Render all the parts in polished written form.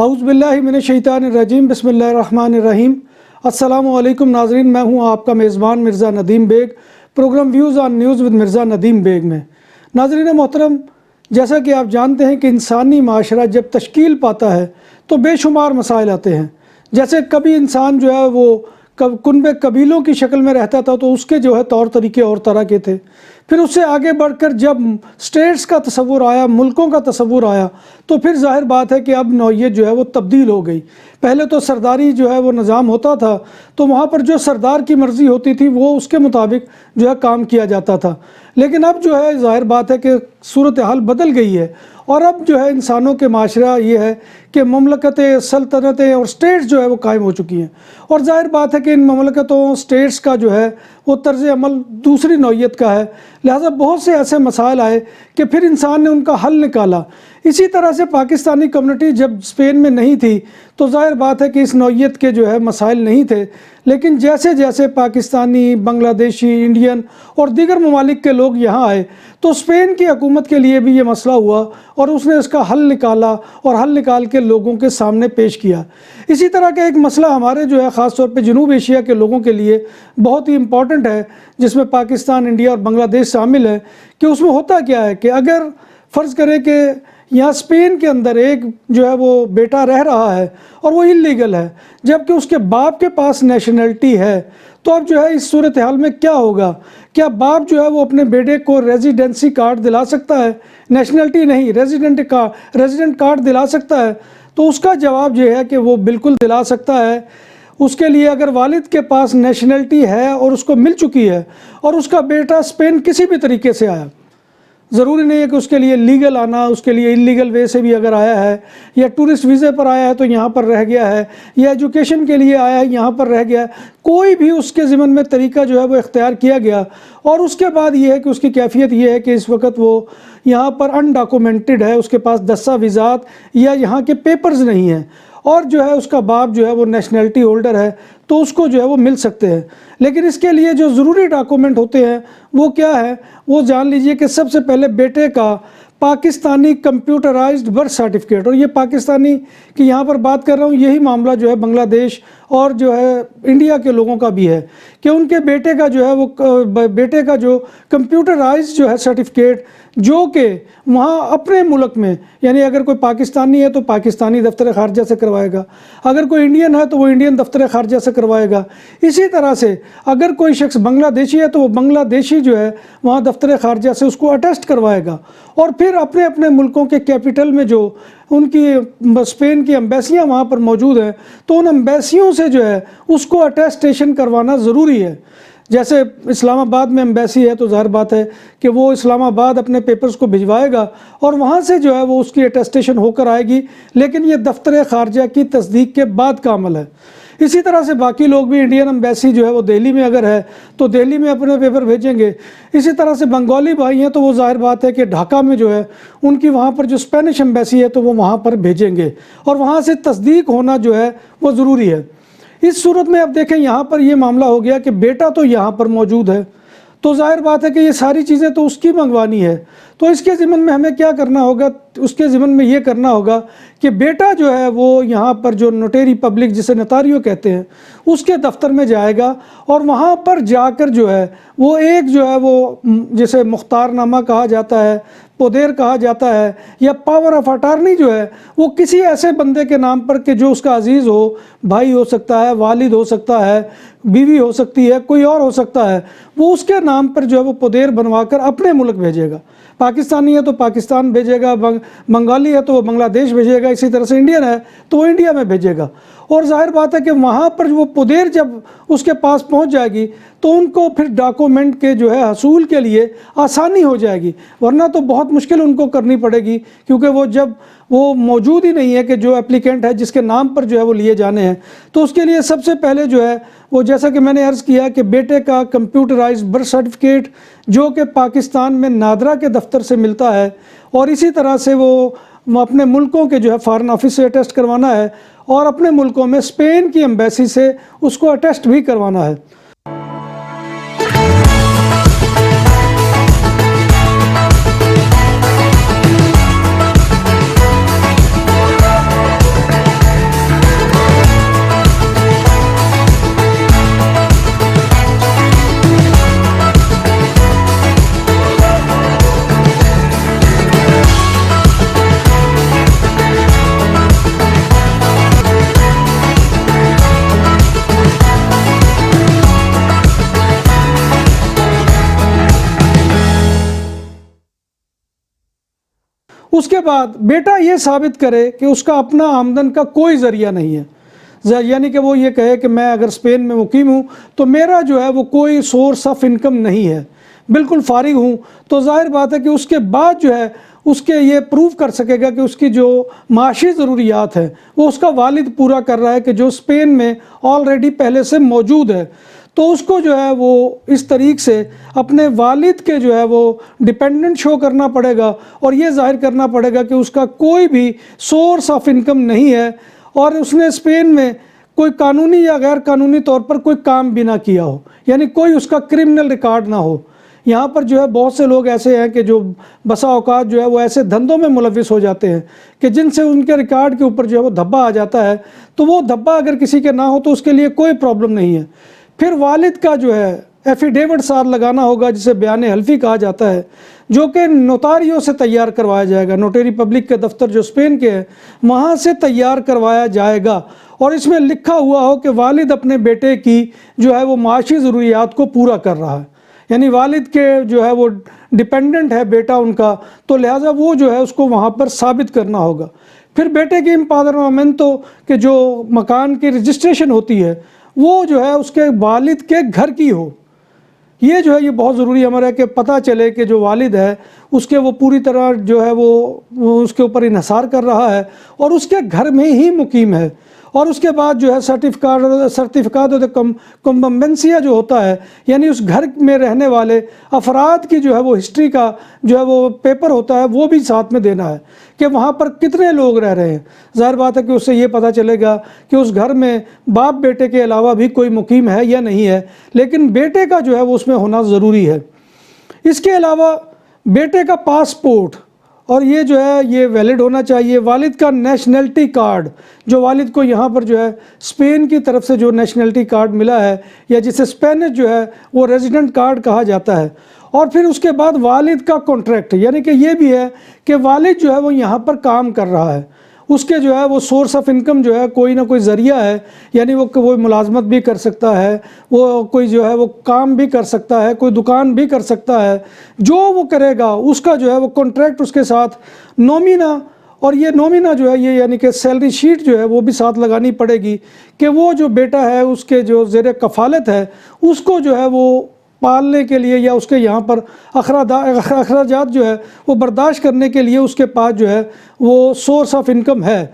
اعوذ باللہ من الشیطان الرجیم بسم اللہ الرحمن الرحیم۔ السلام علیکم ناظرین، میں ہوں آپ کا میزبان Mirza Nadeem Baig, programme views on news with Mirza Nadeem Baig میں۔ ناظرین محترم، جیسا کہ آپ جانتے ہیں کہ انسانی معاشرہ جب تشکیل پاتا ہے تو بے شمار مسائل آتے ہیں۔ جیسے کبھی انسان جو ہے وہ کنبے قبیلوں کی شکل میں رہتا تھا تو اس کے جو ہے طور طریقے اور طرح کے تھے، پھر اس سے آگے بڑھ کر جب سٹیٹس کا تصور آیا، ملکوں کا تصور آیا، تو پھر ظاہر بات ہے کہ اب نوعیت جو ہے وہ تبدیل ہو گئی۔ پہلے تو سرداری جو ہے وہ نظام ہوتا تھا تو وہاں پر جو سردار کی مرضی ہوتی تھی وہ اس کے مطابق جو ہے کام کیا جاتا تھا، لیکن اب جو ہے ظاہر بات ہے کہ صورتحال بدل گئی ہے، اور اب جو ہے انسانوں کے معاشرہ یہ ہے کہ مملکتیں، سلطنتیں اور سٹیٹس جو ہے وہ قائم ہو چکی ہیں، اور ظاہر بات ہے کہ ان مملکتوں، سٹیٹس کا جو ہے وہ طرز عمل دوسری نوعیت کا ہے، لہٰذا بہت سے ایسے مسائل آئے کہ پھر انسان نے ان کا حل نکالا۔ اسی طرح سے پاکستانی کمیونٹی جب اسپین میں نہیں تھی تو ظاہر بات ہے کہ اس نوعیت کے جو ہے مسائل نہیں تھے، لیکن جیسے جیسے پاکستانی، بنگلہ دیشی، انڈین اور دیگر ممالک کے لوگ یہاں آئے تو اسپین کی حکومت کے لیے بھی یہ مسئلہ ہوا اور اس نے اس کا حل نکالا اور حل نکال کے لوگوں کے سامنے پیش کیا۔ اسی طرح کا ایک مسئلہ ہمارے جو ہے خاص طور پہ جنوب ایشیا کے لوگوں کے لیے بہت ہی امپورٹنٹ ہے، جس میں پاکستان، انڈیا اور بنگلہ دیش شامل ہے، کہ اس میں ہوتا کیا ہے کہ اگر فرض کریں کہ یہاں اسپین کے اندر ایک جو ہے وہ بیٹا رہ رہا ہے اور وہ انلیگل ہے، جبکہ اس کے باپ کے پاس نیشنلٹی ہے، تو اب جو ہے اس صورتحال میں کیا ہوگا؟ کیا باپ جو ہے وہ اپنے بیٹے کو ریزیڈنسی کارڈ دلا سکتا ہے؟ نیشنلٹی نہیں، ریزیڈنٹ کارڈ دلا سکتا ہے؟ تو اس کا جواب یہ ہے کہ وہ بالکل دلا سکتا ہے۔ اس کے لیے اگر والد کے پاس نیشنلٹی ہے اور اس کو مل چکی ہے اور اس کا بیٹا اسپین کسی بھی طریقے سے آیا، ضروری نہیں ہے کہ اس کے لیے لیگل آنا، اس کے لیے انلیگل وے سے بھی اگر آیا ہے، یا ٹورسٹ ویزے پر آیا ہے تو یہاں پر رہ گیا ہے، یا ایجوکیشن کے لیے آیا ہے یہاں پر رہ گیا ہے، کوئی بھی اس کے ضمن میں طریقہ جو ہے وہ اختیار کیا گیا، اور اس کے بعد یہ ہے کہ اس کی کیفیت یہ ہے کہ اس وقت وہ یہاں پر انڈاکومنٹڈ ہے، اس کے پاس دستاویزات یا یہاں کے پیپرز نہیں ہیں، اور جو ہے اس کا باپ جو ہے وہ نیشنلٹی ہولڈر ہے، تو اس کو جو ہے وہ مل سکتے ہیں۔ لیکن اس کے لیے جو ضروری ڈاکومنٹ ہوتے ہیں وہ کیا ہے؟ وہ جان لیجئے کہ سب سے پہلے بیٹے کا پاکستانی کمپیوٹرائزڈ برتھ سرٹیفکیٹ، اور یہ پاکستانی کی یہاں پر بات کر رہا ہوں، یہی معاملہ جو ہے بنگلہ دیش اور جو ہے انڈیا کے لوگوں کا بھی ہے، کہ ان کے بیٹے کا جو ہے وہ بیٹے کا جو کمپیوٹرائزڈ جو ہے سرٹیفکیٹ، جو کہ وہاں اپنے ملک میں، یعنی اگر کوئی پاکستانی ہے تو پاکستانی دفتر خارجہ سے کروائے گا، اگر کوئی انڈین ہے تو وہ انڈین دفتر خارجہ سے کروائے گا، اسی طرح سے اگر کوئی شخص بنگلہ دیشی ہے تو وہ بنگلہ دیشی جو ہے وہاں دفتر خارجہ سے اس کو اٹیسٹ کروائے گا، اور پھر اپنے اپنے ملکوں کے کیپٹل میں جو ان کی اسپین کی ایمبیسیاں وہاں پر موجود ہیں تو ان ایمبیسیوں سے جو ہے اس کو اٹیسٹیشن کروانا ضروری ہے۔ جیسے اسلام آباد میں ایمبیسی ہے تو ظاہر بات ہے کہ وہ اسلام آباد اپنے پیپرز کو بھجوائے گا اور وہاں سے جو ہے وہ اس کی اٹیسٹیشن ہو کر آئے گی، لیکن یہ دفتر خارجہ کی تصدیق کے بعد کا عمل ہے۔ اسی طرح سے باقی لوگ بھی، انڈین ایمبیسی جو ہے وہ دہلی میں اگر ہے تو دہلی میں اپنے پیپر بھیجیں گے، اسی طرح سے بنگالی بھائی ہیں تو وہ ظاہر بات ہے کہ ڈھاکہ میں جو ہے ان کی وہاں پر جو اسپینش ایمبیسی ہے تو وہ وہاں پر بھیجیں گے، اور وہاں سے تصدیق ہونا جو ہے وہ ضروری ہے۔ اس صورت میں اب دیکھیں یہاں پر یہ معاملہ ہو گیا کہ بیٹا تو یہاں پر موجود ہے، تو ظاہر بات ہے کہ یہ ساری چیزیں تو اس کی منگوانی ہے، تو اس کے ضمن میں ہمیں کیا کرنا ہوگا؟ اس کے ضمن میں یہ کرنا ہوگا کہ بیٹا جو ہے وہ یہاں پر جو نوٹری پبلک جسے نتاریو کہتے ہیں اس کے دفتر میں جائے گا، اور وہاں پر جا کر جو ہے وہ ایک جو ہے وہ جسے مختار نامہ کہا جاتا ہے، پودیر کہا جاتا ہے، یا پاور آف اٹارنی جو ہے وہ کسی ایسے بندے کے نام پر کہ جو اس کا عزیز ہو، بھائی ہو سکتا ہے، والد ہو سکتا ہے، بیوی ہو سکتی ہے، کوئی اور ہو سکتا ہے، وہ اس کے نام پر جو ہے وہ پودیر بنوا کر اپنے ملک بھیجے گا۔ پاکستانی ہے تو پاکستان بھیجے گا، بنگالی ہے تو وہ بنگلہ دیش بھیجے گا، اسی طرح سے انڈین ہے تو وہ انڈیا میں بھیجے گا، اور ظاہر بات ہے کہ وہاں پر وہ پودیر جب اس کے پاس پہنچ جائے گی تو ان کو پھر ڈاکومنٹ کے جو ہے حصول کے لیے آسانی ہو جائے گی، ورنہ تو بہت مشکل ان کو کرنی پڑے گی، کیونکہ وہ جب وہ موجود ہی نہیں ہے کہ جو اپلیکینٹ ہے جس کے نام پر جو ہے وہ لیے جانے ہیں، تو اس کے لیے سب سے پہلے جو ہے وہ جیسا کہ میں نے عرض کیا کہ بیٹے کا کمپیوٹرائزڈ برتھ سرٹیفکیٹ جو کہ پاکستان میں نادرا کے دفتر سے ملتا ہے، اور اسی طرح سے وہ اپنے ملکوں کے جو ہے فارن آفس سے اٹیسٹ کروانا ہے، اور اپنے ملکوں میں اسپین کی ایمبیسی سے اس کو اٹیسٹ بھی کروانا ہے۔ اس کے بعد بیٹا یہ ثابت کرے کہ اس کا اپنا آمدن کا کوئی ذریعہ نہیں ہے، یعنی کہ وہ یہ کہے کہ میں اگر اسپین میں مقیم ہوں تو میرا جو ہے وہ کوئی سورس آف انکم نہیں ہے، بالکل فارغ ہوں، تو ظاہر بات ہے کہ اس کے بعد جو ہے اس کے یہ پروف کر سکے گا کہ اس کی جو معاشی ضروریات ہیں وہ اس کا والد پورا کر رہا ہے، کہ جو اسپین میں آلریڈی پہلے سے موجود ہے، تو اس کو جو ہے وہ اس طریق سے اپنے والد کے جو ہے وہ ڈیپینڈنٹ شو کرنا پڑے گا، اور یہ ظاہر کرنا پڑے گا کہ اس کا کوئی بھی سورس آف انکم نہیں ہے، اور اس نے اسپین میں کوئی قانونی یا غیر قانونی طور پر کوئی کام بھی نہ کیا ہو، یعنی کوئی اس کا کرمنل ریکارڈ نہ ہو۔ یہاں پر جو ہے بہت سے لوگ ایسے ہیں کہ جو بسا اوقات جو ہے وہ ایسے دھندوں میں ملوث ہو جاتے ہیں کہ جن سے ان کے ریکارڈ کے اوپر جو ہے وہ دھبا آ جاتا ہے، تو وہ دھبا اگر کسی کے نہ ہو تو اس کے لیے کوئی پرابلم نہیں ہے۔ پھر والد کا جو ہے ایفیڈیوٹ ساتھ لگانا ہوگا، جسے بیان حلفی کہا جاتا ہے، جو کہ نوتاریوں سے تیار کروایا جائے گا، نوٹری پبلک کے دفتر جو اسپین کے ہیں وہاں سے تیار کروایا جائے گا، اور اس میں لکھا ہوا ہو کہ والد اپنے بیٹے کی جو ہے وہ معاشی ضروریات کو پورا کر رہا ہے، یعنی والد کے جو ہے وہ ڈیپینڈنٹ ہے بیٹا ان کا، تو لہٰذا وہ جو ہے اس کو وہاں پر ثابت کرنا ہوگا۔ پھر بیٹے کی امپادرمنٹو کہ جو مکان کی رجسٹریشن ہوتی ہے وہ جو ہے اس کے والد کے گھر کی ہو، یہ جو ہے یہ بہت ضروری امر ہے کہ پتہ چلے کہ جو والد ہے اس کے وہ پوری طرح جو ہے وہ اس کے اوپر انحصار کر رہا ہے اور اس کے گھر میں ہی مقیم ہے۔ اور اس کے بعد جو ہے سرٹیفکیٹ آف کمبمبنسیا جو ہوتا ہے، یعنی اس گھر میں رہنے والے افراد کی جو ہے وہ ہسٹری کا جو ہے وہ پیپر ہوتا ہے وہ بھی ساتھ میں دینا ہے کہ وہاں پر کتنے لوگ رہ رہے ہیں۔ ظاہر بات ہے کہ اس سے یہ پتہ چلے گا کہ اس گھر میں باپ بیٹے کے علاوہ بھی کوئی مقیم ہے یا نہیں ہے، لیکن بیٹے کا جو ہے وہ اس میں ہونا ضروری ہے۔ اس کے علاوہ بیٹے کا پاسپورٹ اور یہ جو ہے یہ ویلڈ ہونا چاہیے۔ والد کا نیشنلٹی کارڈ، جو والد کو یہاں پر جو ہے اسپین کی طرف سے جو نیشنلٹی کارڈ ملا ہے، یا جسے اسپینش جو ہے وہ ریزیڈنٹ کارڈ کہا جاتا ہے۔ اور پھر اس کے بعد والد کا کانٹریکٹ، یعنی کہ یہ بھی ہے کہ والد جو ہے وہ یہاں پر کام کر رہا ہے، اس کے جو ہے وہ سورس آف انکم جو ہے کوئی نہ کوئی ذریعہ ہے، یعنی وہ ملازمت بھی کر سکتا ہے، وہ کوئی جو ہے وہ کام بھی کر سکتا ہے، کوئی دکان بھی کر سکتا ہے، جو وہ کرے گا اس کا جو ہے وہ کانٹریکٹ اس کے ساتھ نومینا، اور یہ نومینا جو ہے یہ یعنی کہ سیلری شیٹ جو ہے وہ بھی ساتھ لگانی پڑے گی کہ وہ جو بیٹا ہے اس کے جو زیر کفالت ہے اس کو جو ہے وہ پالنے کے لیے یا اس کے یہاں پر اخراجات جو ہے وہ برداشت کرنے کے لیے اس کے پاس جو ہے وہ سورس آف انکم ہے۔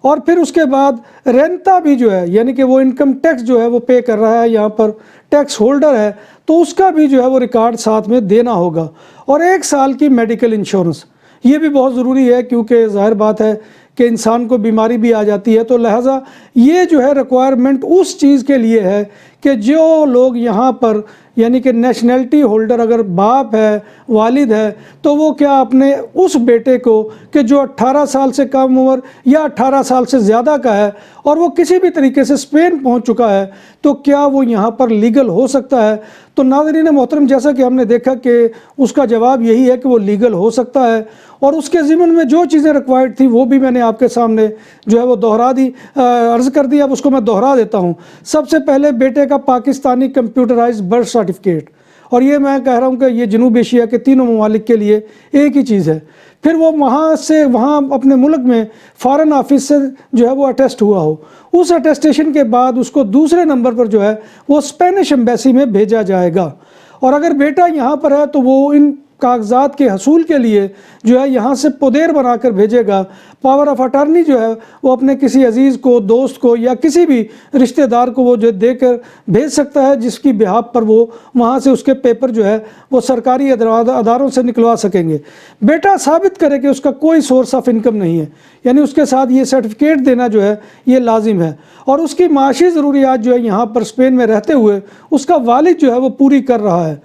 اور پھر اس کے بعد رینتا بھی جو ہے، یعنی کہ وہ انکم ٹیکس جو ہے وہ پے کر رہا ہے، یہاں پر ٹیکس ہولڈر ہے، تو اس کا بھی جو ہے وہ ریکارڈ ساتھ میں دینا ہوگا۔ اور 1 سال کی میڈیکل انشورنس یہ بھی بہت ضروری ہے، کیونکہ ظاہر بات ہے کہ انسان کو بیماری بھی آ جاتی ہے، تو لہٰذا یہ جو ہے ریکوائرمنٹ اس چیز کے لیے ہے کہ جو لوگ یہاں پر یعنی کہ نیشنلٹی ہولڈر اگر باپ ہے، والد ہے، تو وہ کیا اپنے اس بیٹے کو کہ جو 18 سال سے کم عمر یا 18 سال سے زیادہ کا ہے اور وہ کسی بھی طریقے سے اسپین پہنچ چکا ہے، تو کیا وہ یہاں پر لیگل ہو سکتا ہے؟ تو ناظرین محترم، جیسا کہ ہم نے دیکھا کہ اس کا جواب یہی ہے کہ وہ لیگل ہو سکتا ہے، اور اس کے ضمن میں جو چیزیں ریکوائرڈ تھی وہ بھی میں نے آپ کے سامنے جو ہے وہ عرض کر دی۔ اب اس کو میں دوہرا دیتا ہوں۔ سب سے پہلے بیٹے کا پاکستانی کمپیوٹرائز برتھ سرٹیفکیٹ، اور یہ میں کہہ رہا ہوں کہ یہ جنوب ایشیا کے تینوں ممالک کے لیے ایک ہی چیز ہے۔ پھر وہ وہاں اپنے ملک میں فارن آفس سے جو ہے وہ اٹیسٹ ہوا ہو، اس اٹیسٹیشن کے بعد اس کو دوسرے نمبر پر جو ہے وہ اسپینش ایمبیسی میں بھیجا جائے گا۔ اور اگر بیٹا یہاں پر ہے تو وہ ان کاغذات کے حصول کے لیے جو ہے یہاں سے پودیر بنا کر بھیجے گا۔ پاور آف اٹارنی جو ہے وہ اپنے کسی عزیز کو، دوست کو یا کسی بھی رشتہ دار کو وہ جو دے کر بھیج سکتا ہے، جس کی بہاف پر وہ وہاں سے اس کے پیپر جو ہے وہ سرکاری اداروں سے نکلوا سکیں گے۔ بیٹا ثابت کرے کہ اس کا کوئی سورس آف انکم نہیں ہے، یعنی اس کے ساتھ یہ سرٹیفکیٹ دینا جو ہے یہ لازم ہے، اور اس کی معاشی ضروریات جو ہے یہاں پر اسپین میں رہتے ہوئے اس کا والد جو ہے وہ پوری کر رہا ہے،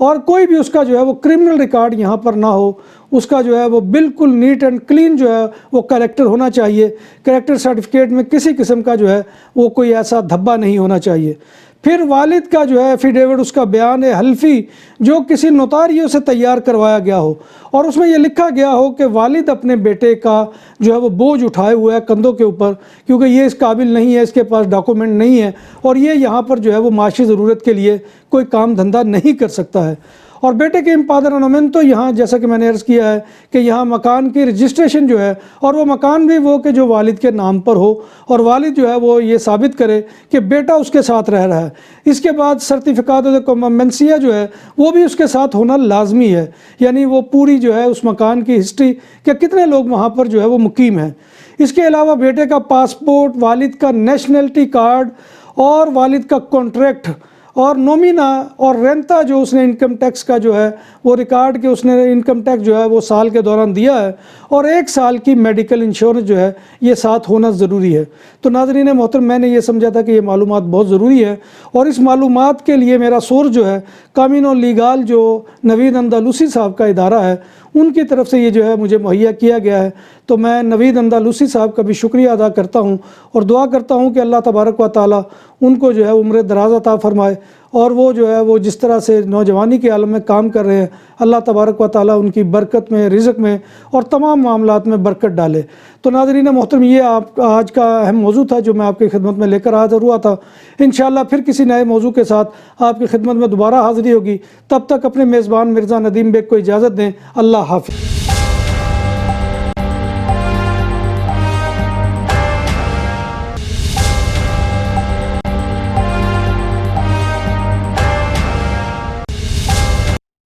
اور کوئی بھی اس کا جو ہے وہ کرمنل ریکارڈ یہاں پر نہ ہو، اس کا جو ہے وہ بالکل نیٹ اینڈ کلین جو ہے وہ کریکٹر ہونا چاہیے۔ کریکٹر سرٹیفکیٹ میں کسی قسم کا جو ہے وہ کوئی ایسا دھبا نہیں ہونا چاہیے۔ پھر والد کا جو ہے ایفیڈیوٹ، اس کا بیان حلفی جو کسی نوتاریوں سے تیار کروایا گیا ہو، اور اس میں یہ لکھا گیا ہو کہ والد اپنے بیٹے کا جو ہے وہ بوجھ اٹھائے ہوئے ہے کندھوں کے اوپر، کیونکہ یہ اس قابل نہیں ہے، اس کے پاس ڈاکومنٹ نہیں ہے، اور یہ یہاں پر جو ہے وہ معاشی ضرورت کے لیے کوئی کام دھندہ نہیں کر سکتا ہے۔ اور بیٹے کے امپادرنامento یہاں جیسا کہ میں نے عرض کیا ہے کہ یہاں مکان کی رجسٹریشن جو ہے، اور وہ مکان بھی وہ کہ جو والد کے نام پر ہو، اور والد جو ہے وہ یہ ثابت کرے کہ بیٹا اس کے ساتھ رہ رہا ہے۔ اس کے بعد سرٹیفکیٹ de convivencia جو ہے وہ بھی اس کے ساتھ ہونا لازمی ہے، یعنی وہ پوری جو ہے اس مکان کی ہسٹری کہ کتنے لوگ وہاں پر جو ہے وہ مقیم ہیں۔ اس کے علاوہ بیٹے کا پاسپورٹ، والد کا نیشنلٹی کارڈ، اور والد کا کانٹریکٹ، اور نومینا اور رینتا جو اس نے انکم ٹیکس کا جو ہے وہ ریکارڈ کہ اس نے انکم ٹیکس جو ہے وہ سال کے دوران دیا ہے، اور 1 سال کی میڈیکل انشورنس جو ہے یہ ساتھ ہونا ضروری ہے۔ تو ناظرین محترم، میں نے یہ سمجھا تھا کہ یہ معلومات بہت ضروری ہے، اور اس معلومات کے لیے میرا سورس جو ہے کامینو لیگال جو نوید اندالوسی صاحب کا ادارہ ہے، ان کی طرف سے یہ جو ہے مجھے مہیا کیا گیا ہے۔ تو میں نوید اندالوسی صاحب کا بھی شکریہ ادا کرتا ہوں، اور دعا کرتا ہوں کہ اللہ تبارک و تعالی ان کو جو ہے عمر دراز عطا فرمائے، اور وہ جو ہے وہ جس طرح سے نوجوانی کے عالم میں کام کر رہے ہیں، اللہ تبارک و تعالی ان کی برکت میں، رزق میں، اور تمام معاملات میں برکت ڈالے۔ تو ناظرین محترم، یہ آپ کا آج کا اہم موضوع تھا جو میں آپ کی خدمت میں لے کر حاضر ہوا تھا۔ انشاءاللہ پھر کسی نئے موضوع کے ساتھ آپ کی خدمت میں دوبارہ حاضری ہوگی۔ تب تک اپنے میزبان مرزا ندیم بیگ کو اجازت دیں۔ اللہ حافظ۔